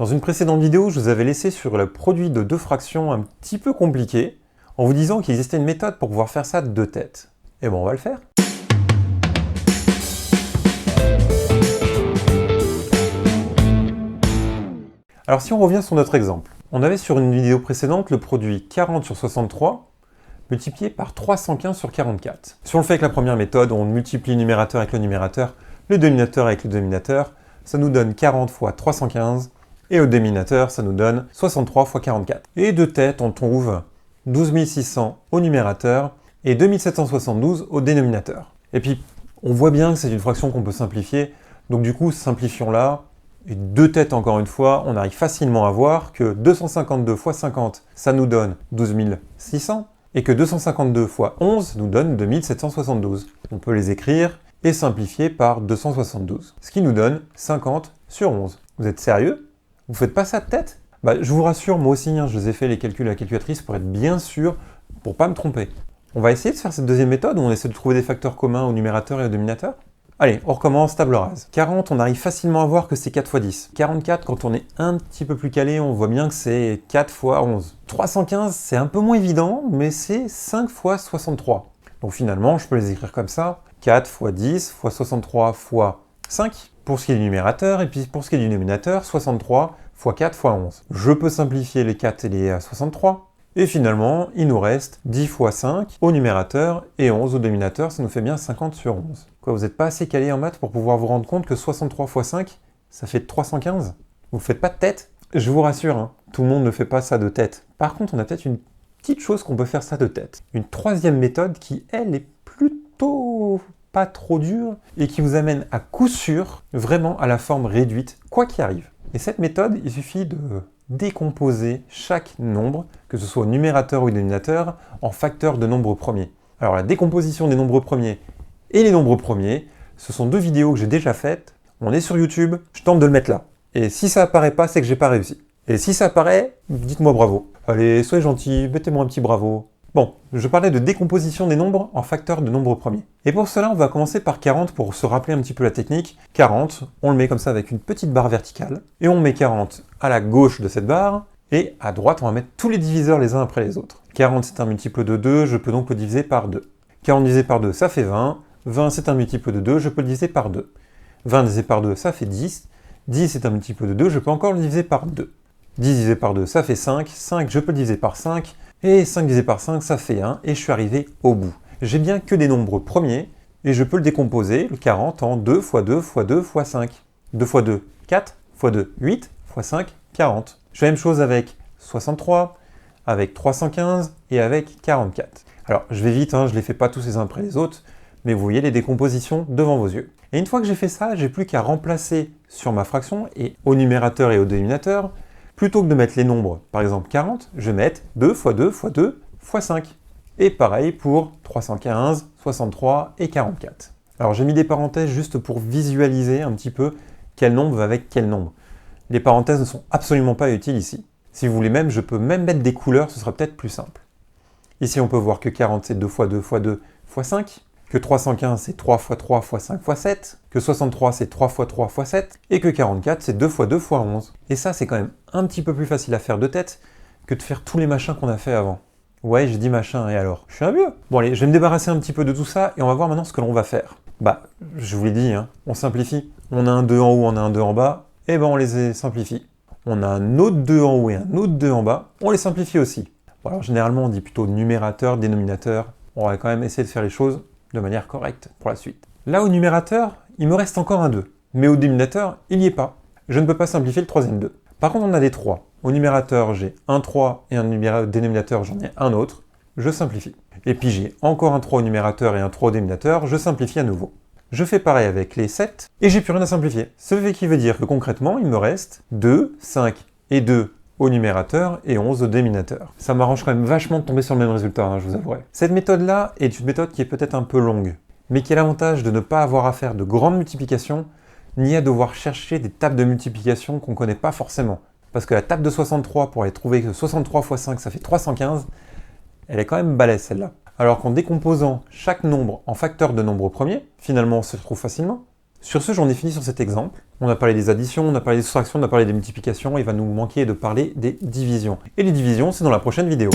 Dans une précédente vidéo, je vous avais laissé sur le produit de deux fractions un petit peu compliqué, en vous disant qu'il existait une méthode pour pouvoir faire ça de deux têtes. Et bon, on va le faire. Alors si on revient sur notre exemple, on avait sur une vidéo précédente le produit 40 sur 63 multiplié par 315 sur 44. Si on le fait avec la première méthode, on multiplie le numérateur avec le numérateur, le dénominateur avec le dénominateur, ça nous donne 40 fois 315, et au dénominateur, ça nous donne 63 fois 44. Et de tête, on trouve 12 600 au numérateur et 2772 au dénominateur. Et puis, on voit bien que c'est une fraction qu'on peut simplifier, donc du coup, simplifions-la. Et deux têtes, encore une fois, on arrive facilement à voir que 252 fois 50, ça nous donne 12 600, et que 252 fois 11 nous donne 2772. On peut les écrire et simplifier par 272, ce qui nous donne 50 sur 11. Vous êtes sérieux? Vous faites pas ça de tête? Je vous rassure, moi aussi, je les ai fait les calculs à la calculatrice pour être bien sûr, pour pas me tromper. On va essayer de faire cette deuxième méthode où on essaie de trouver des facteurs communs au numérateur et au dénominateur. Allez, on recommence, table rase. 40, on arrive facilement à voir que c'est 4 fois 10. 44, quand on est un petit peu plus calé, on voit bien que c'est 4 fois 11. 315, c'est un peu moins évident, mais c'est 5 fois 63. Donc finalement, je peux les écrire comme ça. 4 fois 10 fois 63 fois 5, pour ce qui est du numérateur, et puis pour ce qui est du dénominateur, 63 fois 4 fois 11. Je peux simplifier les 4 et les 63, et finalement, il nous reste 10 fois 5 au numérateur et 11 au dénominateur, ça nous fait bien 50 sur 11. Quoi, vous n'êtes pas assez calé en maths pour pouvoir vous rendre compte que 63 fois 5, ça fait 315? Vous ne faites pas de tête? Je vous rassure, tout le monde ne fait pas ça de tête. Par contre, on a peut-être une petite chose qu'on peut faire ça de tête. Une troisième méthode qui, elle, est plutôt pas trop dure et qui vous amène à coup sûr vraiment à la forme réduite, quoi qu'il arrive. Et cette méthode, il suffit de décomposer chaque nombre, que ce soit au numérateur ou au dénominateur, en facteurs de nombres premiers. Alors la décomposition des nombres premiers et les nombres premiers, ce sont deux vidéos que j'ai déjà faites. On est sur YouTube, je tente de le mettre là. Et si ça apparaît pas, c'est que j'ai pas réussi. Et si ça apparaît, dites-moi bravo. Allez, soyez gentils, mettez-moi un petit bravo. Bon, je parlais de décomposition des nombres en facteurs de nombres premiers. Et pour cela, on va commencer par 40 pour se rappeler un petit peu la technique. 40, on le met comme ça avec une petite barre verticale. Et on met 40 à la gauche de cette barre. Et à droite, on va mettre tous les diviseurs les uns après les autres. 40, c'est un multiple de 2, je peux donc le diviser par 2. 40 divisé par 2, ça fait 20. 20, c'est un multiple de 2, je peux le diviser par 2. 20 divisé par 2, ça fait 10. 10, c'est un multiple de 2, je peux encore le diviser par 2. 10 divisé par 2, ça fait 5. 5, je peux le diviser par 5. Et 5 divisé par 5, ça fait 1, et je suis arrivé au bout. J'ai bien que des nombres premiers, et je peux le décomposer, le 40, en 2 fois 2 fois 2 fois 5. 2 fois 2, 4, fois 2, 8, fois 5, 40. Je fais la même chose avec 63, avec 315, et avec 44. Alors, je vais vite, je ne les fais pas tous les uns après les autres, mais vous voyez les décompositions devant vos yeux. Et une fois que j'ai fait ça, j'ai plus qu'à remplacer sur ma fraction, et au numérateur et au dénominateur, plutôt que de mettre les nombres, par exemple 40, je vais mettre 2 fois 2 fois 2 fois 5. Et pareil pour 315, 63 et 44. Alors j'ai mis des parenthèses juste pour visualiser un petit peu quel nombre va avec quel nombre. Les parenthèses ne sont absolument pas utiles ici. Si vous voulez même, je peux même mettre des couleurs, ce sera peut-être plus simple. Ici on peut voir que 40 c'est 2 fois 2 fois 2 fois 5. Que 315 c'est 3 fois 3 fois 5 fois 7, que 63 c'est 3 fois 3 fois 7, et que 44 c'est 2 fois 2 fois 11. Et ça c'est quand même un petit peu plus facile à faire de tête que de faire tous les machins qu'on a fait avant. Ouais, j'ai dit machin, et alors? Je suis un vieux. Bon allez, je vais me débarrasser un petit peu de tout ça, et on va voir maintenant ce que l'on va faire. Je vous l'ai dit, on simplifie. On a un 2 en haut, on a un 2 en bas, et on les simplifie. On a un autre 2 en haut et un autre 2 en bas, on les simplifie aussi. Bon alors généralement on dit plutôt numérateur, dénominateur, on va quand même essayer de faire les choses de manière correcte pour la suite. Là, au numérateur, il me reste encore un 2. Mais au dénominateur, il n'y est pas. Je ne peux pas simplifier le troisième 2. Par contre, on a des 3. Au numérateur, j'ai un 3 et un dénominateur, j'en ai un autre. Je simplifie. Et puis j'ai encore un 3 au numérateur et un 3 au dénominateur, je simplifie à nouveau. Je fais pareil avec les 7 et j'ai plus rien à simplifier. Ce qui veut dire que concrètement, il me reste 2, 5 et 2 au numérateur et 11 au dénominateur. Ça m'arrange quand même vachement de tomber sur le même résultat, je vous avouerai. Cette méthode-là est une méthode qui est peut-être un peu longue, mais qui a l'avantage de ne pas avoir à faire de grandes multiplications, ni à devoir chercher des tables de multiplication qu'on ne connaît pas forcément. Parce que la table de 63, pour aller trouver que 63 fois 5, ça fait 315, elle est quand même balèze celle-là. Alors qu'en décomposant chaque nombre en facteurs de nombres premiers, finalement on se retrouve facilement. Sur ce, j'en ai fini sur cet exemple. On a parlé des additions, on a parlé des soustractions, on a parlé des multiplications, il va nous manquer de parler des divisions. Et les divisions, c'est dans la prochaine vidéo.